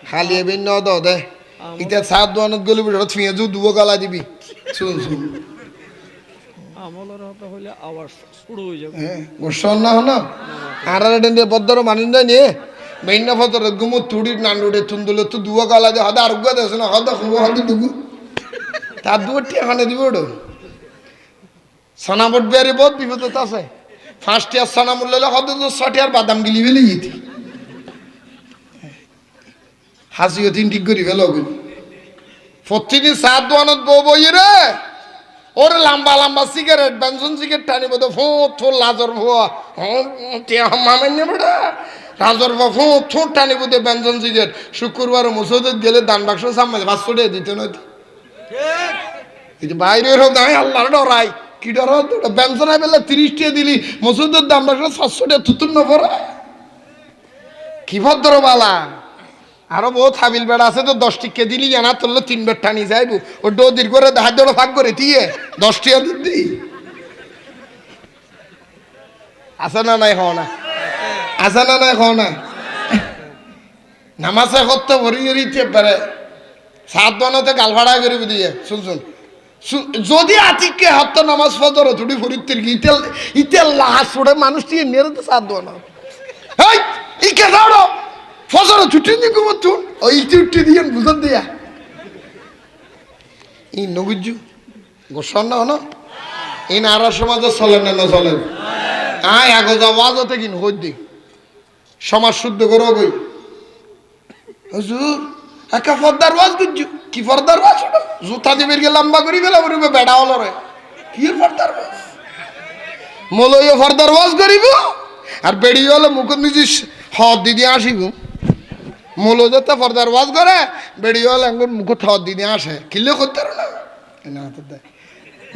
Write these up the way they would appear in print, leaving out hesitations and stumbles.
খালি এবেন ন দে ইটা সাত দোয়ানত গলি বড় থিয়ে জু দুও গালা দিবি শুন শুন আমলের হতে হইলে আওয়াজ শুরু হয়ে যাবে হ্যাঁ গোসল না হলো আর ডেন্ডে বদ্দর মানুষ না নিয়ে মেইন ফতর গুমু তুড়ি নান্ডুড়ে তুন্দুলে তো দুও গালা দে হদা আরগা দেছ না হদা খুব হদা দুগু তার দুটি এখানে দিব ওটা সানাবট বেরে বহুত বিপদত আছে ফার্স্ট ইয়ার সানামুল লইলে হদা তো 60 আর বাদাম গিলি ফেলে গিয়েছি হাসিও তিন ঠিক করি ফেলো প্রতিদিন সাত দোয়ানত বউ বই রে ওরে লম্বা লম্বা সিগারেট বেনসন সিগারেট টানি বোধ ফোঁর লাজর ভুয়া মামেন বেটা লাজর ভুয়া ফোঁর টানি বোধ বেনসন সিগারেট শুক্রবার মসজিদে গেলে দান বাক্স সামনে 500 টাকা দিতে নয় বাইরে নাই আল্লাহর ডরাই কি ডর বেনসন বেলা 30 টাকা দিলি মসজিদের দান বাক্স 700 টাকা তুতুন না পড়া কি ভদ্র বালা আরো বহুত হাবিল বেড়া আছে তো 10 টিকে দিলি জানা তোরলো 3 বেড টানি যাইব ও দৌড় করে হাত দৌড় ভাগ করে দিয়ে 10 টিয়া দিদি আসা না নাই হও না আসা না নাই হও না নামাজে করতে ভরি দিতে পারে সাত দনতে গাল ভাড়া করে দিয়ে শুন শুন যদি আতিককে হাত নামাজ ফজর থুড়ি ফরিতের কি ইতেল ইতেল লাশ ওড়ে মানুষ দিয়ে মেরে তো সাত দন এই ইকে দাও ফজর ছুটি দি ঘুমতো ওই ছুটি দিয়ে বুঝন দিয়া ই নগুজু গোসন না হনো ইন আর সমাজ চলে না চলে আয় আগো যাওয়াজতে কিন হই দি সমাজ শুদ্ধ করো গই হুজুর একা ফরদার ওয়াজ গুজু কি ফরদার ওয়াজ জুতা দিবে গে লম্বা করি গেল বলবে বেড়া হলো রে কি ফরদার ওয়াজ মলয় ফরদার ওয়াজ করিব আর বেড়ি হলে মুখ নিজে হদ দিদি আসিব মূল যত ফর্দার ওয়াজ করে বেড়িওয়াল আঙ্গুর মুখ থর দিনে আসে কিলে করতে না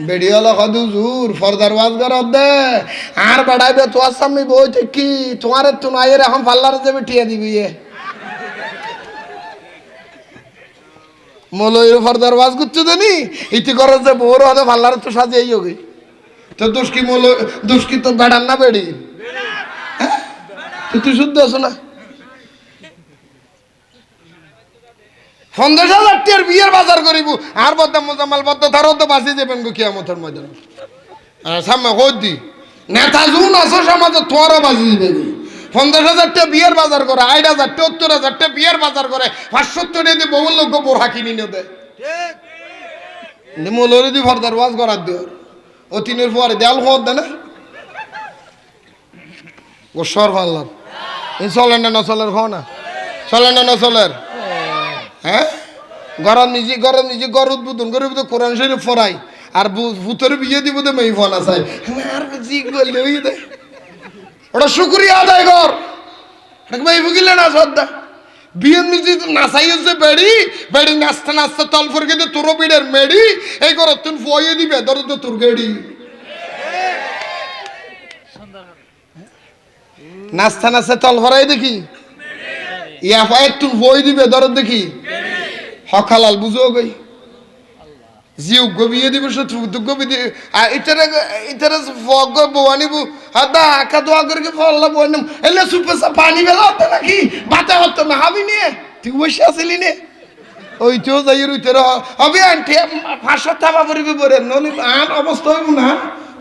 বেড়িওয়াল কদু জুর ফর্দার ওয়াজ করে দে আর বাড়াইবে তোমার সামনে বইতে কি তোমার তো নাই এখন পাল্লার যাবে টিয়া দিবি মূল ফর্দার ওয়াজ করছো জানি ইতি করে যে বউর হতে পাল্লার তো সাজিয়ে হোক তো দুষ্কি মূল দুষ্কি তো বেড়ান না বেড়ি হ্যাঁ তুই শুদ্ধ আছো না 50,000 টাকার বিয়ের বাজার করিব আর বদ্দা মোজাম্মাল বদ্দা তারও তো বাঁচিয়ে যাবেন গো কিয়ামতের ময়দানে সামনে হদি নেতা জুন আছে সমাজে তোরও বাঁচিয়ে দেবে 50,000 টাকা বিয়ের বাজার করে 60,000 70,000 টাকা বিয়ের বাজার করে 570 টাকা দিয়ে বহু লোক বোরহা কিনে নিয়ে দেয় মোলরে দি ফর্দার ওয়াজ করার দিও ও তিনের পরে দেয়াল খোঁজ দেয় না ও সর ফাল্লার এই চলেন না চলের খাও না চলেন না চলের হ্যাঁ গরম নিজে ঘর উদ্বোধন করে কোরআন শরীফ পড়াই আর ভূতের বিয়ে দিব তো মেয়ে ফোন আসাই আর জি বললে ওই দে ওটা শুকরিয়া আদায় কর মেয়ে ভুগিলে না শ্রদ্ধা বিয়ের নিজে নাচাই হচ্ছে বেড়ি নাচতে নাচতে তল ফরকে দিয়ে তোর বিড়ের মেড়ি এই ঘর তুই ফয়ে দিবে ধর তো তোর গেড়ি নাচতে নাচতে তল ফরাই দেখি ইয়া ফয়ে তুই ফয়ে দিবে ধর দেখি হকালাল বুঝো গই জিউ গবিয়ে দিব সে গবি দি আর ইতারে ফগ বওয়ানিবু হাদা আকা দোয়া করে ফল্লা বওয়ানিম এলে সুপেসা পানি বেলা হতো নাকি বাতা হতো না হাবি নিয়ে তুই বসে আসিলি নে ওই তো যাই রইতের হবে আন্টি 500 টাকা পড়বি বরে নলি আন অবস্থা হইব না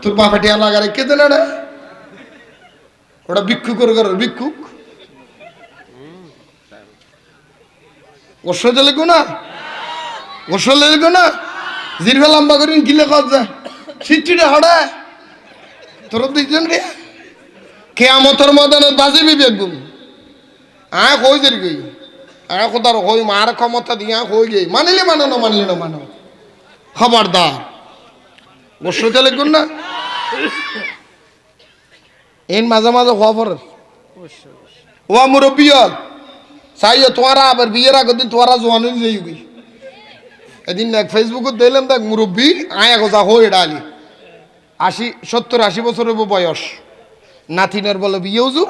তোর বাপেটিয়া লাগারে কে দেন রে ওটা ভিক্ষু করে ভিক্ষুক গোসল লাগো না গোসল লাগো না জিরভা লম্বা করে গিলে কর যা সিট্টিটা হড়া তোর দুইজন রে কেয়ামতের ময়দানে বাজিবি বেগুন আয় কই দের গই আয় কোদার কই মার ক্ষমতা দিয়া কই গই মানিলে মানো না মানিলে না মানো খবরদার গোসল লাগো না এন মাঝে মাঝে হওয়া পড়ে ও মুরব্বিয়াল চাইও তোরা আবার বিয়ের আগের দিন তোরা জোয়ান হয়ে যাই গই এদিন এক ফেসবুকে দেখলাম দেখ মুরব্বী আয়া গোজা হয়ে ডালি 70-80 বছরের বয়স নাতিনের বলে বিয়ে হুজুর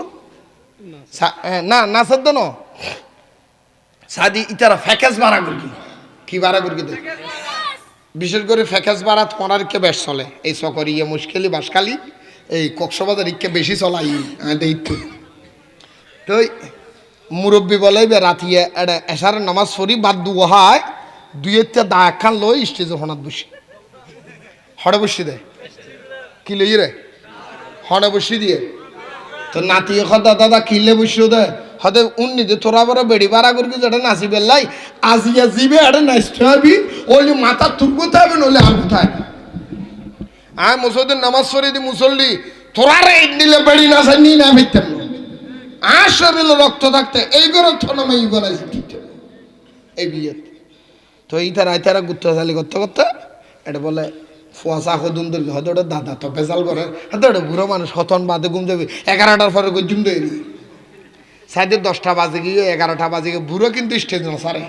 না না সদ্য ন সাদি ইতারা ফ্যাকেজ বাড়া করি কি বাড়া করি দেখ বিশেষ করে ফ্যাকেজ বাড়া তোমার কে বেশ চলে এই সকরি ইয়ে মুশকিলি বাসকালি এই কক্সবাজার ইকে বেশি চলাই দেই তো মুরব্বী বলে রাতিয়ে এটা এশার নামাজ পড়ি বাদ দুহায় দুইটা দা একখান লই স্টেজে হনাত বসি হড়ে বসি দেয় কি লই রে হড়ে বসি দিয়ে তো নাতি হদা দাদা কিলে বসিও দে হদে উন্নি যে তোরা বড় বেড়ি বাড়া করবি যেটা নাচি বেলাই আজিয়া জিবে এটা নাচতে হবি ওই মাথা তুর কোথায় হবে নইলে আর কোথায় আয় মুসলদের নামাজ পড়ি দি মুসল্লি তোরা রে দিলে বেড়ি নাচা নি না ভিতর আর শরীরে রক্ত থাকতে এই করে থনমে ই বানাইছে এই বিয়ে তো এই তারা গুত্ত চালি করতে করতে এটা বলে ফুয়াশা হদুম দূর হয়তো ওটা দাদা তো পেশাল করে হয়তো ওটা বুড়ো মানুষ হতন বাদে ঘুম যাবে 11টার পরে ঘুম দেয়নি সাইডে 10টা বাজে গিয়ে 11টা বাজে গিয়ে বুড়ো কিন্তু স্টেজ না সারে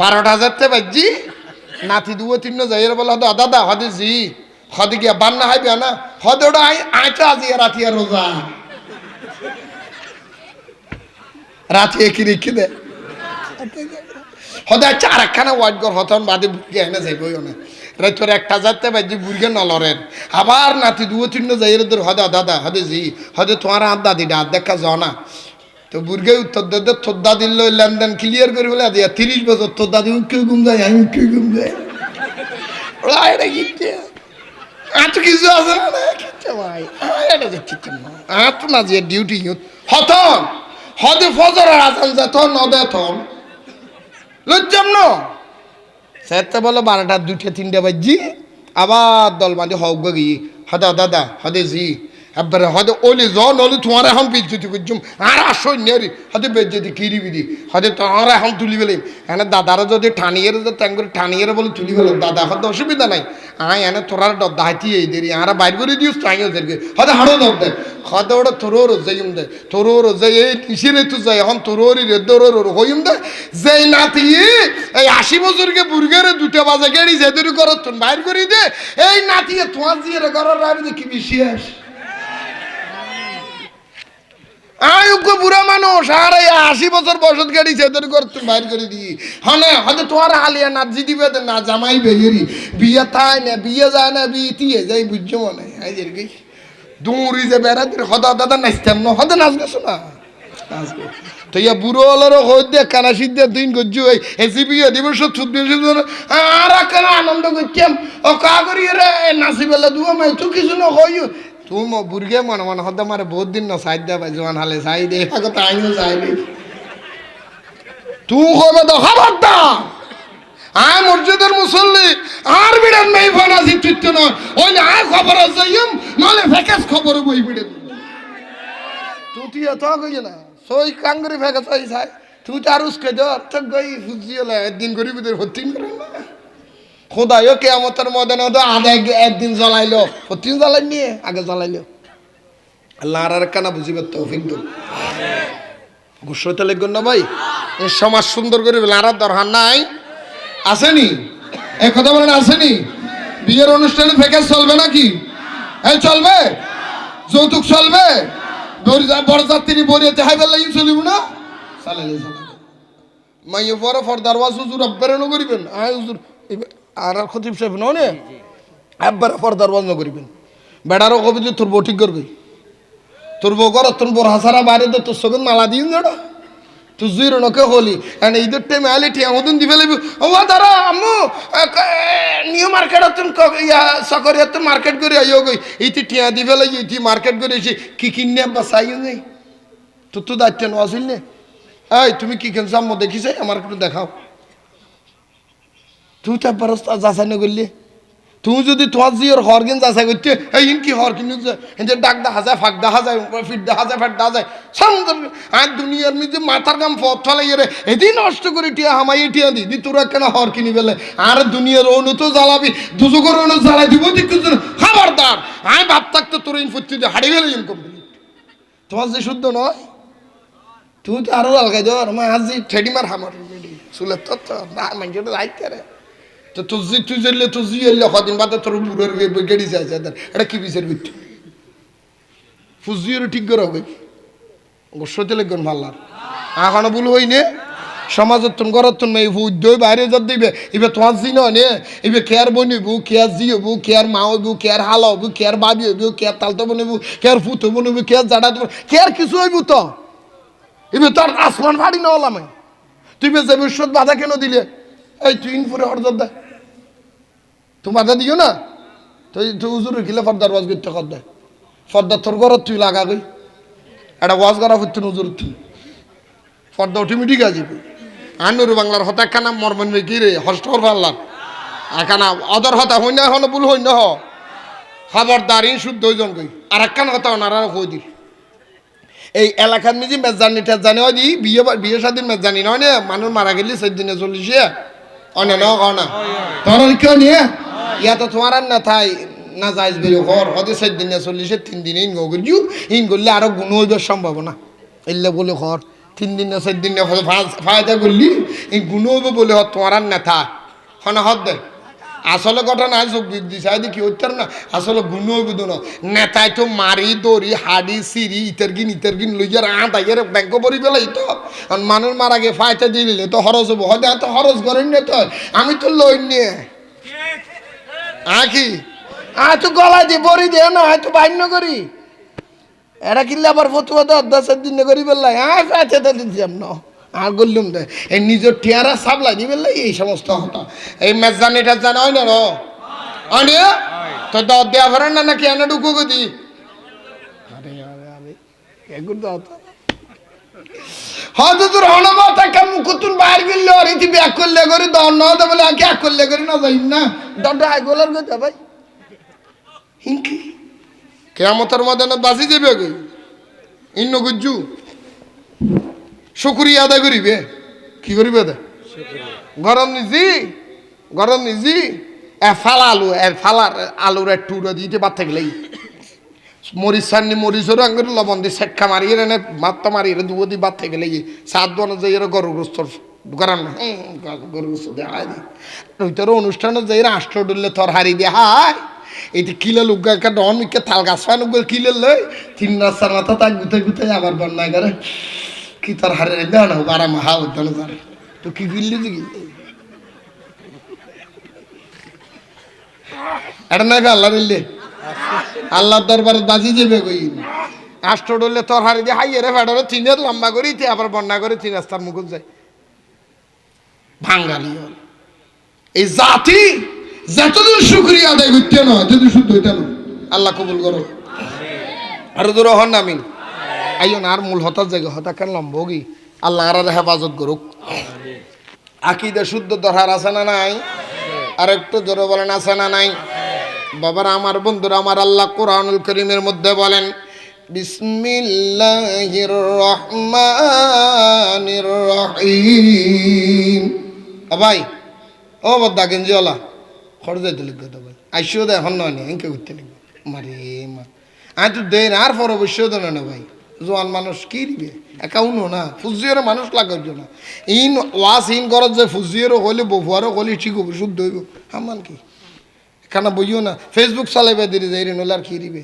12টা যেতে বাজি নাতি দুও তিন যাই বলে দাদা হদে জি হদে গিয়া বান্না হাইবে না হদে ওটা আইটা আজি রাতি আর রোজা রাতি একই রেখে দে হদে আচ্ছা আর একখানা ওয়াইট গর হতন বাদে বুঝে না যাইবই না রাইতর একটা যাতে বাজি বুড়গে নলরেন আবার নাতি দুও তিন যাই তোর হদে দাদা হদে জি হদে তোমার হাত দাদিটা হাত দেখা যাও না তো বুড়গে উত্তর দে তোর দাদির লই লেনদেন ক্লিয়ার করে বলে দিয়া 30 বছর তোর দাদি কেউ ঘুম যায় আমি কেউ ঘুম যায় ওরা গিয়ে আজ কিছু আছে না কিচ্ছে ভাই এটা দেখছি আত না যে ডিউটি হতন হদে ফজর আজান যেত নদে থন লজ্জাম ন সেতে বলো 12টা 2টা 3টা বাজি আবার দল বাঁধে হক গিয়ে হদা দাদা হদে জি এবারে হদে ওলি জন হলে তোমার এখন বিদ্যুতি করছুম আর আসই নেরি হদে বেজ্জতি কিরি বিদি হদে তোমার এখন তুলি ফেলে এনে দাদারা যদি ঠানিয়ে ট্যাং করে ঠানিয়ে বলে তুলি ফেলো দাদা হয়তো অসুবিধা নাই আয় এনে তোরার ডদ্দা হাইতি এই দেরি আর বাইর করে দিও তাইও দেরকে হদে হাড়ো দর দেয় হদে ওটা তোরোর যাইম দে তোরোর যাই এই নিশিরে তো যাই এখন তোরোরই রে দৌড়োর হইম দে যেই নাতি এই 80 বছরকে বুর্গেরে 2টা বাজে গেড়ি যে দূর করো তুমি বাইর করে দে এই নাতি তোমার জিয়ে ঘরের রাবি কি বিশেষ আয়োগ্য বুড়া মানুষ আর 80 বছর বয়সত গাড়ি সেদের করতে বাইর করে দিই হনে হয়তো তোমার হালিয়া নাচি দিবে না জামাই বেরি বিয়ে তাই না বিয়ে যায় না বিয়ে দিয়ে যাই বুঝছো মনে হয় কি দৌড়ি যে বেড়াতে হদা দাদা নাচতাম না হদে নাচ গেছো না তো ইয়া বুড়ো হলেরও হইতে কানা সিদ্ধে দিন করছো এসি বিয়ে দিবস আর কেন আনন্দ করতাম ও কা করি রে নাচি বেলা দুয়া মাই তো কিছু না হইও তুমি বুড়গে মনে মনে হতে মারে বহুত দিন না সাইড দেয় ভাই জোয়ান হালে চাই দে কথা আইনও চাইনি তুই কবে তো খবর দা আয় মসজিদের মুসল্লি আর বিড়ান মেই ফোন আসি তুইত না ওই আয় খবর যাইম নলে ফেকেস খবর বই বিড়ে তুই এত কই না সই কাঙ্গরি ফেকেস হই চাই তুই তো আর উসকে দর তো গই ফুজি হলে একদিন গরিব দের হতিন করে না খোদাইও কেয়ামতের ময়দানে তো আধা একদিন জ্বলাইলো প্রতিদিন জ্বালাই নিয়ে আগে জ্বালাইলো আল্লাহ আর কানা বুঝিবে তৌফিক দিন গুসতে লাগবেন না ভাই এই সমাজ সুন্দর করে আর দরকার নাই আসেনি এই কথা বলেন আসেনি বিয়ের অনুষ্ঠানে ফেকে চলবে নাকি এই চলবে যৌতুক চলবে বরযাত্রী বরিয়াতে হাইবার লাগি চলিব না চালাইলে চালাবে মাইয়ে পরে ফর্দার ওয়াজ হুজুর আব্বারেনও করিবেন আয় হুজুর আর খতিব সাহেব নে একবার পর্দার বন্ধ করিবেন বেড়ারও কবি তোর বউ ঠিক করবি তোর বউ কর তোর বড় হাসারা বাইরে তো তোর সঙ্গে মালা দিন যেটা তুই জুই রনকে হলি এন্ড ঈদের টাইমে আইলে ঠিয়া মতন দিবে লাগবে ও দাঁড়া আম্মু নিউ মার্কেট তুমি সকরিয়া তো মার্কেট করে আইও গই এইটি ঠিয়া দিবে লাগে এইটি মার্কেট করে এসে কি কিনে বাসাইও নেই তোর তো দায়িত্ব নেওয়া ছিল না এই তুমি কি কিনছো আম্মু দেখিস আমার একটু দেখাও তুই তো একবার যাচাই না করলি তুই যদি তোমার জিওর হর কিন যাচাই করতে এই কি হর কিন ডাক দেখা যায় ফাঁক দেখা যায় ফিট দেখা যায় ফ্যাট দেখা যায় সুন্দর আর দুনিয়ার মধ্যে মাথার গাম পথ ফলাই রে এদিন নষ্ট করে টিয়া হামাই টিয়া দি তোরা কেন হর কিনি বেলে আর দুনিয়ার অনু তো জ্বালাবি দুজোগর অনু জ্বালাই দিব দেখতে খবরদার আমি ভাব থাকতো তোর ইনফুর্তি হাড়ি গেলে ইনকমপ্লিট তোমার যে শুদ্ধ নয় তুই তো আরো আলগাই ধর মা আজ ঠেডিমার হামার চুলের তো মানুষের যাইতে রে তো তুই জেলে তুই জিয়েলে কদিন বাদে তোর বুড়োর গেড়ি যায় এটা কি বিচার করতে ফুজিয়েরও ঠিক করে হবে অবশ্যই লাগবেন ভাল্লার এখনো ভুল হইনে সমাজত তুমি ঘরত তুমি এই উদ্যোগ বাইরে যত দিবে এবার তোমার জি নয় নে এবার কেয়ার বনিব কেয়ার জি হবু কেয়ার মা হইব কেয়ার হাল হবু কেয়ার বাবি হইব কেয়ার তালতো বনিব কেয়ার ফুতো বনিব কেয়ার জাডা দেব কেয়ার কিছু হইব তো এবার তোর আসমান ভাড়ি না হলাম তুই বেশ ভবিষ্যৎ বাধা কেন দিলে এই তুই ইনপুরে হরদর দেয় তুমি বাধা দিও না তুই তুই উজুর খিলে ফর্দার ওয়াজ করতে কর দেয় ফর্দার তোর ঘরত তুই লাগা গই একটা ওয়াজ করা হচ্ছে উজুর তুই ফর্দা অটোমেটিক আসবে আনুর বাংলার হতা একখানা মর্মন কি রে হস্টর পাল্লার একখানা অদর হতা হই না হলো ভুল হই না খবরদার ইন শুদ্ধ হইজন কই আর একখান কথা ওনারা কই দিল এই এলাকার নিজে মেজানি টেজানি হয় দি বিয়ে স্বাধীন মেজানি নয় না মানুষ মারা গেলি 4 দিনে 40 অনে ন না তোর কেউ নিয়ে ইয়া তো তোমার আর না থাই না যাইজ বেরো ঘর হতে 4 দিনে 40 3 দিনে ইন গো ইন করলে আরো গুণ হইবার সম্ভাবনা এলে বলে ঘর 3 দিনে 4 দিনে ফায়দা করলি এই গুণ হইবে বলে তোমার আর না থা হনা হদ দে আসলে ঘটনা যোগ দিছে কি হইতার না আসলে গুণ হইব না নেতায় তো মারি দড়ি হাড়ি সিঁড়ি ইতারগিন লইয়ার আদাইয়ের ব্যাংক পরি পেলাই তো মানুষ মারা গে ফায়দা দিলে তো খরচ হবো হয়তো এত খরচ করেন না তো আমি তো লই নিয়ে কি তো গলা দিয়ে বড়ি দে না হয়তো বান্য করি এরা কিনলে আবার ফতুয়া তো 10 দিন করি পেলাই ফায়দা দিলাম না আর বললুম দে এই নিজের টিয়ারা সাবলাই দিবে এই সমস্ত হতা এই মেজানিটা জানা হয় না অনিয়া তো দাও দেয়া ভরেন না নাকি এনে ঢুকু গদি আরে আরে আরে এগুলো দাও তো হয়তো তোর হনবাতা কাম কুতুন বাইর গিললে আর ইতি ব্যাক করলে করে দাও না দে বলে আগে এক করলে করে না যাই না দডা আইগোলার কথা ভাই হিংকি কিয়ামতের ময়দানে বাজি যাবে কই ইন্ন গুজ্জু শুকরিয়া আদায় করিবে কি করিবে দে গরম নিজি ফালা আলু ফালার আলুর একটু দিতে বাদ থাকলে মরিচ সান্নি মরিচেরও আঙ্গুর লবণ দিয়ে সেটকা মারিয়ে এনে মাত্তা মারিয়ে দুবো দিয়ে বাদ থেকে লেগে সাত বনে যাই গরুগ্রস্তর গরান না গরুগ্রস্ত দেখায় দি ওইটারও অনুষ্ঠানে যাই রাষ্ট্র ডুললে থর হারি দিয়ে হায় এইটা কিলে লুকা একটা ডন মিকে থাল গাছ পান কিলে লই 3 রাস্তার মাথা তাক গুতে আবার বন্যায় করে কি তোর হারে দেও না বারা মাহা উদ্যান যারে তো কি গিললি কি এটা নাই আল্লাহ দিল্লি আল্লাহর দরবারে বাজি যাবে কই আষ্ট ডলে তোর হারে দিয়ে হাইয়ে রে ফেডরে 3 লম্বা করি আবার বন্যা করে 3 রাস্তার মুখ যায় ভাঙ্গালি এই জাতি যতদিন শুকরিয়া আদায় করতে না ততদিন শুদ্ধ হইতে না আল্লাহ কবুল করো আর দূর হন আমিন আইও না আর মূল হতার জায়গা হতা কেন লম্বগি আল্লাহ আর হেফাজত করুক আকীদা শুদ্ধ দরহার আছে না নাই আর একটু জোরে বলেন আছে না নাই বাবারা আমার বন্ধুরা আমার আল্লাহ কোরআনুল কারীমের মধ্যে বলেন বিসমিল্লাহির রহমানির রহিম ভাই ও বদ্দা গেঞ্জিওয়ালা খড় যাইতে লিখবে তো ভাই আইসিও দে এখন নয় এঁকে করতে লিখবে মারে মা আমি তো দেন আর পর অবশ্যই দেন না ভাই জোয়ান মানুষ কি দিবে একাউন্ট না ফুজিয়েরও মানুষ লাগার জন্য ইন ওয়াস ইন করত যে ফুজিয়েরও হলে বফুয়ারও হলে ঠিক হবে শুদ্ধ হইব আমার কি এখানে বইও না ফেসবুক চালাইবে দিদি যাই নলে আর কি দিবে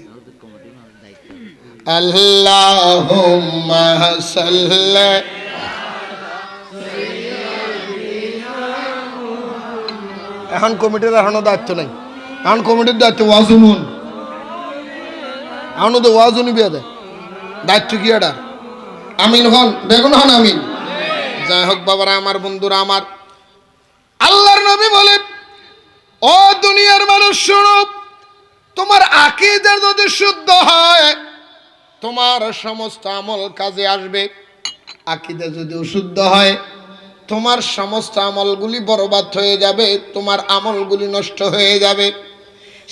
আল্লাহুম্মা সাল্লি এখন কমিটির এখনো দায়িত্ব নাই এখন কমিটির দায়িত্ব ওয়াজ শুনুন এখনো তো ওয়াজ শুনিবে দায়িত্ব কি এটা আমিন হন দেখুন হন আমিন যাই হোক বাবারা আমার বন্ধুরা আমার আল্লাহর নবী বলেন ও দুনিয়ার মানুষ শুনো তোমার আকীদা যদি শুদ্ধ হয় তোমার সমস্ত আমল কাজে আসবে আকীদা যদি অশুদ্ধ হয় তোমার সমস্ত আমলগুলি বরবাদ হয়ে যাবে তোমার আমলগুলি নষ্ট হয়ে যাবে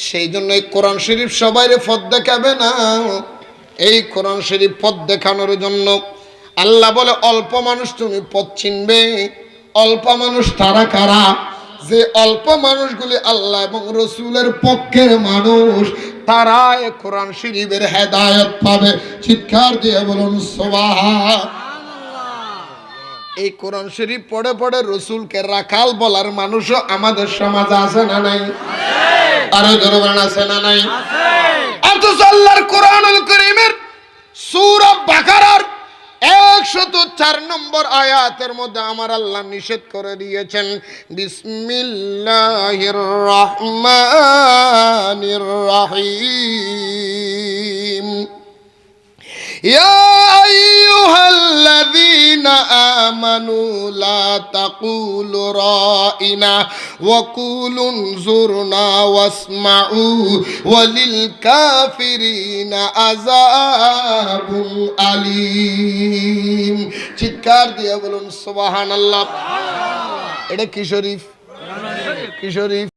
সেই জন্য এই কোরআন শরীফ সবাইরে পথ দেখাবে না এই কোরআন শরীফ পথ দেখানোর জন্য আল্লাহ বলে অল্প মানুষ তুমি পথ চিনবে অল্প মানুষ তারা কারা যে অল্প মানুষগুলি আল্লাহ এবং রসুলের পক্ষের মানুষ তারা এই কোরআন শরীফের হেদায়েত পাবে চিৎকার দিয়ে বলুন সুবহানাল্লাহ এই কোরআন শরীফ পড়ে পড়ে রসুলকে রাখাল বলার মানুষও আমাদের সমাজে আছে না নাই আরো জনগণ আছে না নাই অথচ আল্লাহর কোরআনুল কারীমের সূরা বাকারার 104 নম্বর আয়াতের মধ্যে আমার আল্লাহ নিষেধ করে দিয়েছেন বিসমিল্লাহির রহমানির রহিম ইয়া আইয়ুহাল্লাযীনা আমানু লা তাকুলু রাইনা ওয়া কুলু নজুরনা ওয়াসমাউ ওয়ালিল কাফিরিনা আযাবুন আলীম। চিৎকার দিয়ে বলুন সুবহানাল্লাহ। এটা কি শরীফ? কি শরীফ?